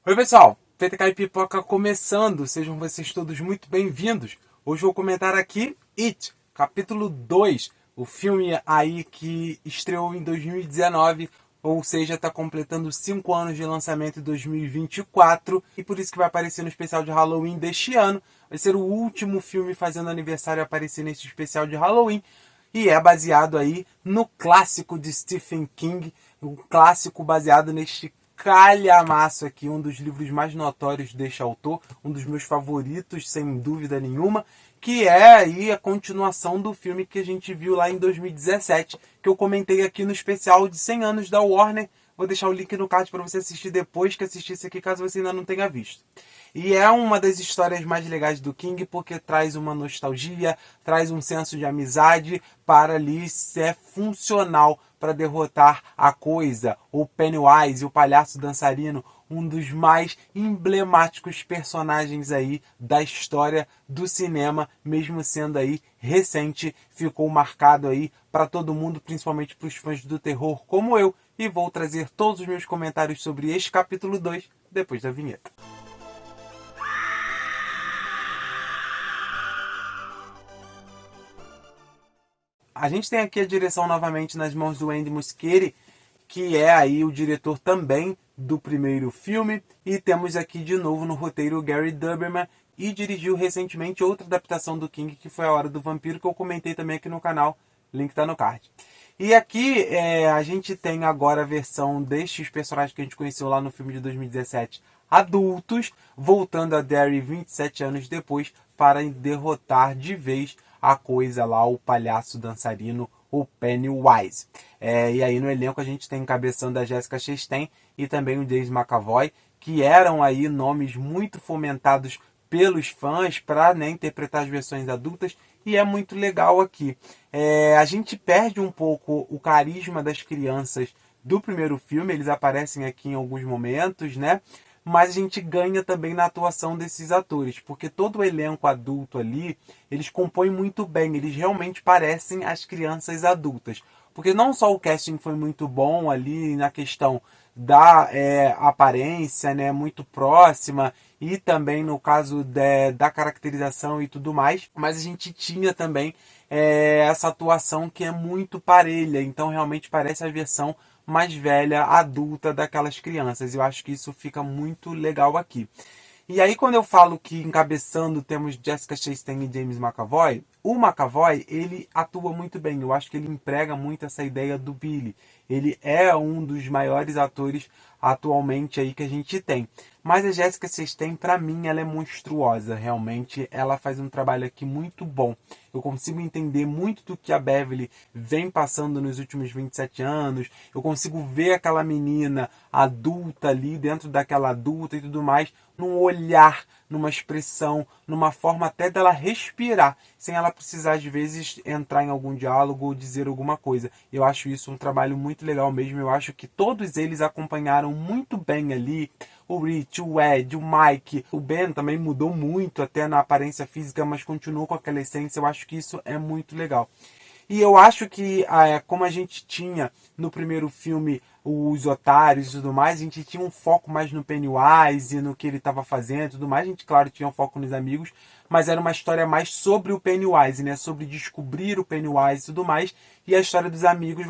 Oi pessoal, PTK e Pipoca começando, sejam vocês todos muito bem-vindos. Hoje vou comentar aqui It, capítulo 2, o filme aí que estreou em 2019, ou seja, está completando 5 anos de lançamento em 2024, e por isso que vai aparecer no especial de Halloween deste ano. Vai ser o último filme fazendo aniversário a aparecer nesse especial de Halloween, e é baseado aí no clássico de Stephen King, um clássico baseado neste calhamaço aqui, um dos livros mais notórios deste autor, um dos meus favoritos, sem dúvida nenhuma, que é aí a continuação do filme que a gente viu lá em 2017, que eu comentei aqui no especial de 100 anos da Warner. Vou deixar o link no card para você assistir depois que assistir isso aqui, caso você ainda não tenha visto. E é uma das histórias mais legais do King porque traz uma nostalgia, traz um senso de amizade para ali ser funcional para derrotar a Coisa, o Pennywise, o palhaço dançarino, um dos mais emblemáticos personagens aí da história do cinema, mesmo sendo aí recente, ficou marcado aí para todo mundo, principalmente para os fãs do terror como eu, e vou trazer todos os meus comentários sobre este capítulo 2 depois da vinheta. A gente tem aqui a direção novamente nas mãos do Andy Muschietti, que é aí o diretor também do primeiro filme, e temos aqui de novo no roteiro o Gary Duberman, e dirigiu recentemente outra adaptação do King, que foi A Hora do Vampiro, que eu comentei também aqui no canal, link tá no card. E aqui a gente tem agora a versão destes personagens que a gente conheceu lá no filme de 2017, adultos, voltando a Derry 27 anos depois para derrotar de vez a Coisa lá, o palhaço dançarino, o Pennywise. E aí no elenco a gente tem encabeçando a Jessica Chastain e também o James McAvoy, que eram aí nomes muito fomentados pelos fãs para interpretar as versões adultas, e é muito legal aqui. A gente perde um pouco o carisma das crianças do primeiro filme, eles aparecem aqui em alguns momentos, né? Mas a gente ganha também na atuação desses atores, porque todo o elenco adulto ali, eles compõem muito bem, eles realmente parecem as crianças adultas. Porque não só o casting foi muito bom ali na questão da aparência, né, muito próxima, e também no caso da caracterização e tudo mais, mas a gente tinha também essa atuação que é muito parelha, então realmente parece a versão mais velha, adulta daquelas crianças. Eu acho que isso fica muito legal aqui. E aí quando eu falo que encabeçando temos Jessica Chastain e James McAvoy, o McAvoy, ele atua muito bem. Eu acho que ele emprega muito essa ideia do Billy. Ele é um dos maiores atores atualmente aí que a gente tem. Mas a Jessica Chastain, para mim, ela é monstruosa. Realmente, ela faz um trabalho aqui muito bom. Eu consigo entender muito do que a Beverly vem passando nos últimos 27 anos. Eu consigo ver aquela menina adulta ali, dentro daquela adulta e tudo mais, num olhar, numa expressão, numa forma até dela respirar, sem ela precisar, às vezes, entrar em algum diálogo ou dizer alguma coisa. Eu acho isso um trabalho muito legal mesmo. Eu acho que todos eles acompanharam muito bem ali. O Rich, o Ed, o Mike, o Ben também mudou muito até na aparência física, mas continuou com aquela essência. Eu acho que isso é muito legal. E eu acho que, como a gente tinha no primeiro filme os otários e tudo mais, a gente tinha um foco mais no Pennywise e no que ele estava fazendo e tudo mais. A gente, claro, tinha um foco nos amigos, mas era uma história mais sobre o Pennywise, né? Sobre descobrir o Pennywise e tudo mais. E a história dos amigos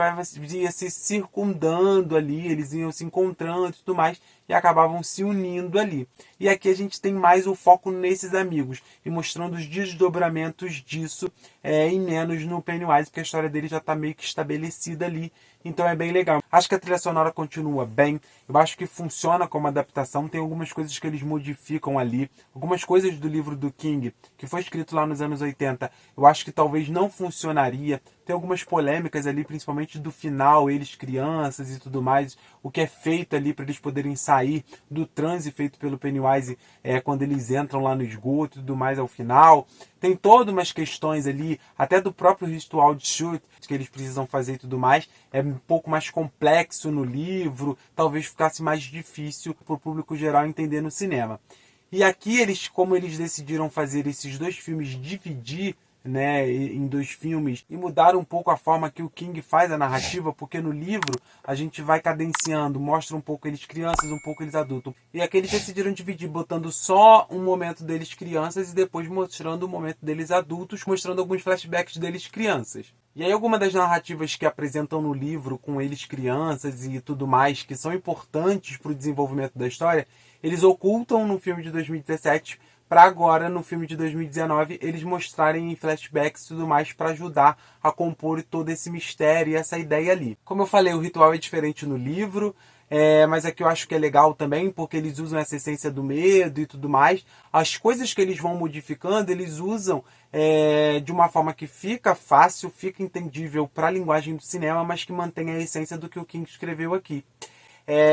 ia se circundando ali, eles iam se encontrando e tudo mais, e acabavam se unindo ali. E aqui a gente tem mais o foco nesses amigos, e mostrando os desdobramentos disso, e menos no Pennywise, porque a história dele já está meio que estabelecida ali. Então é bem legal. Acho que a trilha sonora continua bem. Eu acho que funciona como adaptação. Tem algumas coisas que eles modificam ali. Algumas coisas do livro do King, que foi escrito lá nos anos 80, eu acho que talvez não funcionaria. Tem algumas polêmicas ali, principalmente do final, eles crianças e tudo mais. O que é feito ali para eles poderem sair do transe feito pelo Pennywise quando eles entram lá no esgoto e tudo mais ao final. Tem todas umas questões ali, até do próprio ritual de shoot que eles precisam fazer e tudo mais. É um pouco mais complexo no livro, talvez ficasse mais difícil para o público geral entender no cinema. E aqui, como eles decidiram fazer esses dois filmes dividir, né, em 2 filmes, e mudaram um pouco a forma que o King faz a narrativa, porque no livro a gente vai cadenciando, mostra um pouco eles crianças, um pouco eles adultos. E aqui eles decidiram dividir, botando só um momento deles crianças e depois mostrando o momento deles adultos, mostrando alguns flashbacks deles crianças. E aí algumas das narrativas que apresentam no livro com eles crianças e tudo mais, que são importantes para o desenvolvimento da história, eles ocultam no filme de 2017 para agora, no filme de 2019, eles mostrarem em flashbacks e tudo mais para ajudar a compor todo esse mistério e essa ideia ali. Como eu falei, o ritual é diferente no livro, mas aqui eu acho que é legal também, porque eles usam essa essência do medo e tudo mais. As coisas que eles vão modificando, eles usam de uma forma que fica fácil, fica entendível para a linguagem do cinema, mas que mantém a essência do que o King escreveu aqui.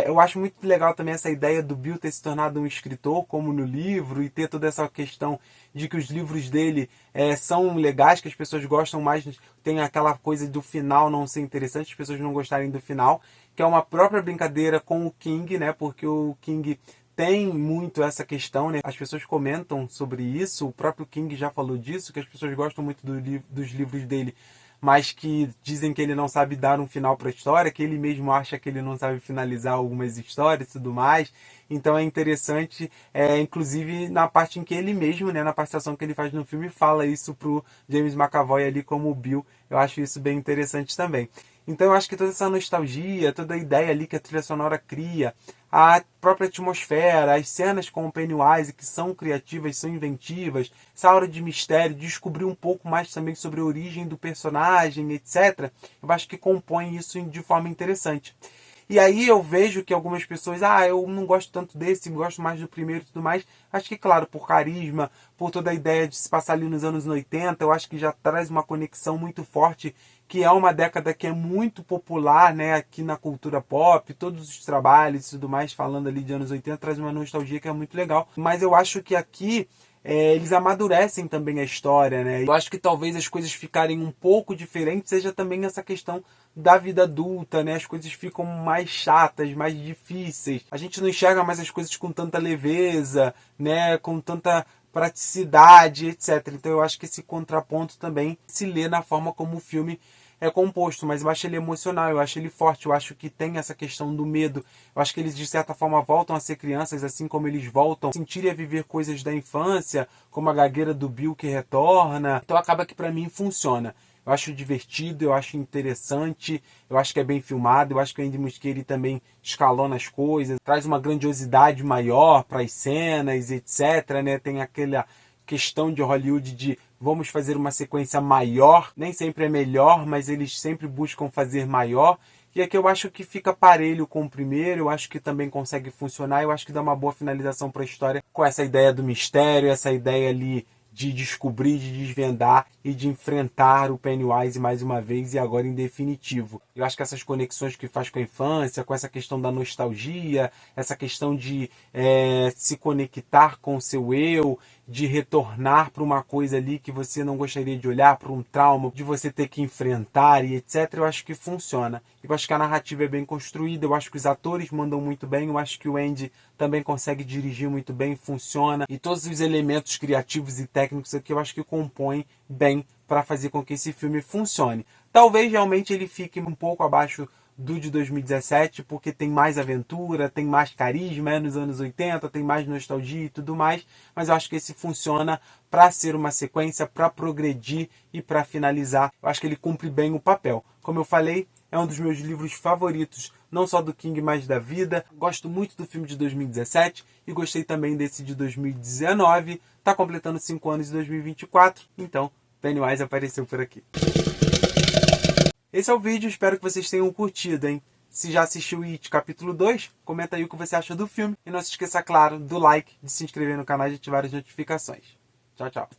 Eu acho muito legal também essa ideia do Bill ter se tornado um escritor, como no livro, e ter toda essa questão de que os livros dele são legais, que as pessoas gostam mais, tem aquela coisa do final não ser interessante, as pessoas não gostarem do final, que é uma própria brincadeira com o King, né? Porque o King tem muito essa questão, né? As pessoas comentam sobre isso, o próprio King já falou disso, que as pessoas gostam muito dos livros dele, mas que dizem que ele não sabe dar um final para a história, que ele mesmo acha que ele não sabe finalizar algumas histórias e tudo mais. Então é interessante, inclusive na parte em que ele mesmo, né, na participação que ele faz no filme, fala isso pro James McAvoy ali como o Bill. Eu acho isso bem interessante também. Então eu acho que toda essa nostalgia, toda a ideia ali que a trilha sonora cria, a própria atmosfera, as cenas com o Pennywise que são criativas, são inventivas, essa aura de mistério, descobrir um pouco mais também sobre a origem do personagem, etc. Eu acho que compõe isso de forma interessante. E aí eu vejo que algumas pessoas, eu não gosto tanto desse, gosto mais do primeiro e tudo mais. Acho que, claro, por carisma, por toda a ideia de se passar ali nos anos 80, eu acho que já traz uma conexão muito forte, que é uma década que é muito popular, né, aqui na cultura pop, todos os trabalhos e tudo mais, falando ali de anos 80, traz uma nostalgia que é muito legal. Mas eu acho que aqui eles amadurecem também a história, né? Eu acho que talvez as coisas ficarem um pouco diferentes, seja também essa questão da vida adulta, né? As coisas ficam mais chatas, mais difíceis. A gente não enxerga mais as coisas com tanta leveza, né? Com tanta praticidade, etc. Então eu acho que esse contraponto também se lê na forma como o filme é composto, mas eu acho ele emocional, eu acho ele forte, eu acho que tem essa questão do medo, eu acho que eles de certa forma voltam a ser crianças, assim como eles voltam a sentir e a viver coisas da infância, como a gagueira do Bill que retorna. Então acaba que pra mim funciona. Eu acho divertido, eu acho interessante, eu acho que é bem filmado, eu acho que o Andy Muschietti também escalona as coisas, traz uma grandiosidade maior para as cenas, etc, né? Tem aquela questão de Hollywood de vamos fazer uma sequência maior, nem sempre é melhor, mas eles sempre buscam fazer maior. E aqui eu acho que fica parelho com o primeiro, eu acho que também consegue funcionar, eu acho que dá uma boa finalização para a história com essa ideia do mistério, essa ideia ali de descobrir, de desvendar e de enfrentar o Pennywise mais uma vez e agora em definitivo. Eu acho que essas conexões que faz com a infância, com essa questão da nostalgia, essa questão de se conectar com o seu eu, de retornar para uma coisa ali que você não gostaria de olhar, para um trauma, de você ter que enfrentar e etc. Eu acho que funciona. Eu acho que a narrativa é bem construída, eu acho que os atores mandam muito bem, eu acho que o Andy também consegue dirigir muito bem, funciona. E todos os elementos criativos e técnicos aqui eu acho que compõem bem para fazer com que esse filme funcione. Talvez realmente ele fique um pouco abaixo do de 2017, porque tem mais aventura, tem mais carisma, nos anos 80, tem mais nostalgia e tudo mais, mas eu acho que esse funciona para ser uma sequência, para progredir e para finalizar. Eu acho que ele cumpre bem o papel. Como eu falei, é um dos meus livros favoritos, não só do King, mas da vida. Gosto muito do filme de 2017 e gostei também desse de 2019. Está completando 5 anos em 2024, então Pennywise apareceu por aqui. Esse é o vídeo, espero que vocês tenham curtido, hein? Se já assistiu It capítulo 2, comenta aí o que você acha do filme. E não se esqueça, claro, do like, de se inscrever no canal e de ativar as notificações. Tchau, tchau.